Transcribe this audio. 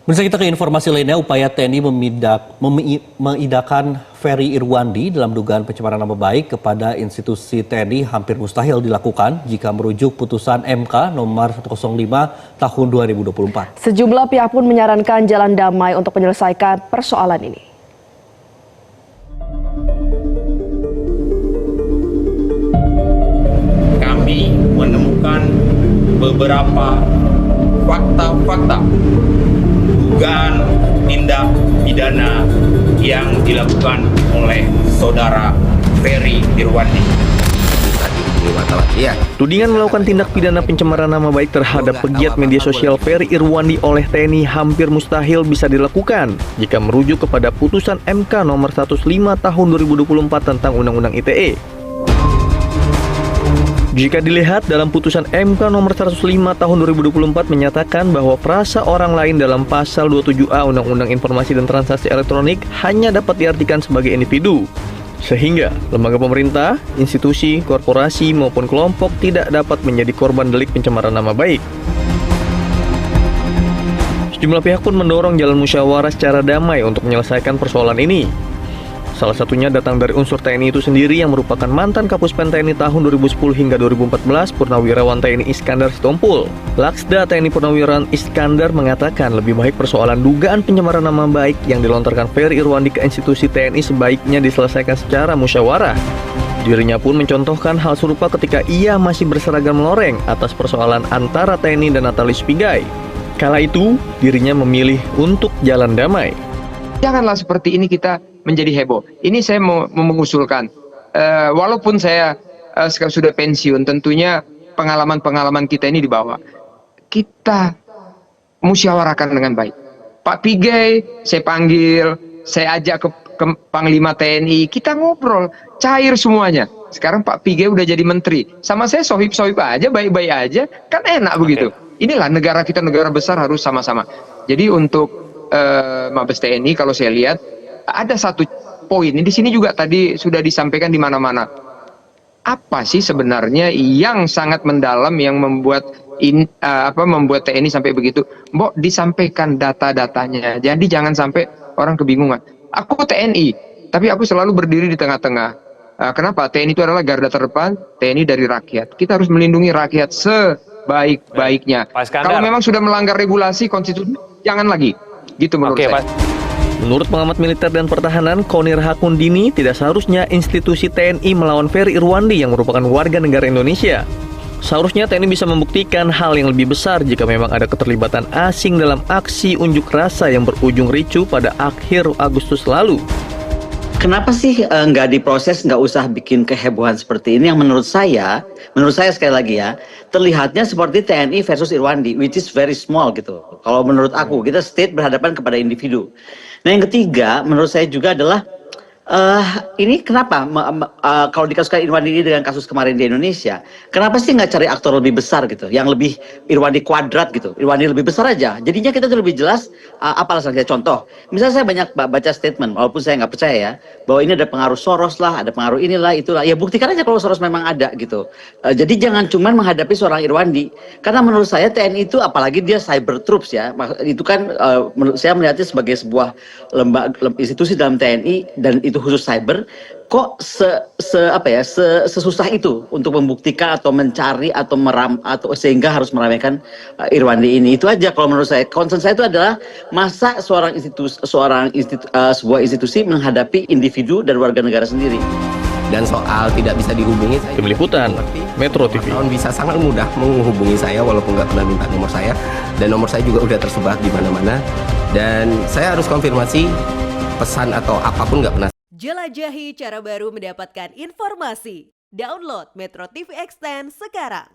Bisa kita ke informasi lainnya, upaya TNI mengidakan Ferry Irwandi dalam dugaan pencemaran nama baik kepada institusi TNI hampir mustahil dilakukan jika merujuk putusan MK nomor 105 tahun 2024. Sejumlah pihak pun menyarankan jalan damai untuk menyelesaikan persoalan ini. Kami menemukan beberapa fakta-fakta dugaan tindak pidana yang dilakukan oleh saudara Ferry Irwandi. Tudingan melakukan tindak pidana pencemaran nama baik terhadap pegiat media sosial Ferry Irwandi oleh TNI hampir mustahil bisa dilakukan jika merujuk kepada putusan MK nomor 105 tahun 2024 tentang Undang-Undang ITE. Jika dilihat dalam putusan MK nomor 105 tahun 2024 menyatakan bahwa frasa orang lain dalam pasal 27A Undang-Undang Informasi dan Transaksi Elektronik hanya dapat diartikan sebagai individu. Sehingga lembaga pemerintah, institusi, korporasi maupun kelompok tidak dapat menjadi korban delik pencemaran nama baik. Sejumlah pihak pun mendorong jalan musyawarah secara damai untuk menyelesaikan persoalan ini. Salah satunya datang dari unsur TNI itu sendiri yang merupakan mantan Kapuspen TNI tahun 2010 hingga 2014, Purnawirawan TNI Iskandar Sitompul. Laksda TNI Purnawirawan Iskandar mengatakan lebih baik persoalan dugaan pencemaran nama baik yang dilontarkan Ferry Irwandi ke institusi TNI sebaiknya diselesaikan secara musyawarah. Dirinya pun mencontohkan hal serupa ketika ia masih berseragam loreng atas persoalan antara TNI dan Natalius Pigai. Kala itu, dirinya memilih untuk jalan damai. Janganlah seperti ini kita menjadi heboh. Ini saya mau mengusulkan, walaupun saya sudah pensiun, tentunya pengalaman-pengalaman kita ini dibawa. Kita musyawarahkan dengan baik. Pak Pigai saya panggil, saya ajak ke Panglima TNI, kita ngobrol, cair semuanya. Sekarang Pak Pigai udah jadi menteri, sama saya sohib-sohib aja, baik-baik aja, kan enak begitu. Inilah negara kita, negara besar harus sama-sama. Jadi untuk Mabes TNI kalau saya lihat ada satu poin di sini juga tadi sudah disampaikan di mana-mana. Apa sih sebenarnya yang sangat mendalam yang membuat membuat TNI sampai begitu? Mbok disampaikan data-datanya. Jadi jangan sampai orang kebingungan. Aku TNI, tapi aku selalu berdiri di tengah-tengah. Kenapa? TNI itu adalah garda terdepan, TNI dari rakyat. Kita harus melindungi rakyat sebaik-baiknya. Kalau memang sudah melanggar regulasi konstitusi, jangan lagi. Gitu menurut saya. Menurut pengamat militer dan pertahanan Konir Hakundini, tidak seharusnya institusi TNI melawan Ferry Irwandi yang merupakan warga negara Indonesia. Seharusnya TNI bisa membuktikan hal yang lebih besar jika memang ada keterlibatan asing dalam aksi unjuk rasa yang berujung ricuh pada akhir Agustus lalu. Kenapa sih nggak diproses, nggak usah bikin kehebohan seperti ini yang menurut saya sekali lagi ya, terlihatnya seperti TNI versus Irwandi, which is very small gitu. Kalau menurut aku, kita state berhadapan kepada individu. Nah yang ketiga, menurut saya juga adalah, ini kenapa kalau dikasuskan Irwandi ini dengan kasus kemarin di Indonesia, kenapa sih nggak cari aktor lebih besar gitu, yang lebih Irwandi kuadrat gitu, Irwandi lebih besar aja, jadinya kita tuh lebih jelas apa alasannya. Contoh, misalnya saya banyak baca statement, walaupun saya nggak percaya ya, bahwa ini ada pengaruh Soros lah, ada pengaruh inilah, itulah, ya buktikan aja kalau Soros memang ada gitu. Jadi jangan cuma menghadapi seorang Irwandi, karena menurut saya TNI itu, apalagi dia cyber troops ya, itu kan saya melihatnya sebagai sebuah lembaga institusi dalam TNI, dan itu khusus cyber, kok sesusah itu untuk membuktikan atau mencari atau sehingga harus meramaikan Irwandi ini. Itu aja kalau menurut saya. Concern saya itu adalah masa sebuah institusi menghadapi individu dan warga negara sendiri. Dan soal tidak bisa dihubungi, Tim Liputan, Metro TV. Bisa sangat mudah menghubungi saya walaupun nggak pernah minta nomor saya, dan nomor saya juga udah tersebar di mana-mana, dan saya harus konfirmasi pesan atau apapun nggak pernah. Jelajahi cara baru mendapatkan informasi. Download Metro TV Extend sekarang.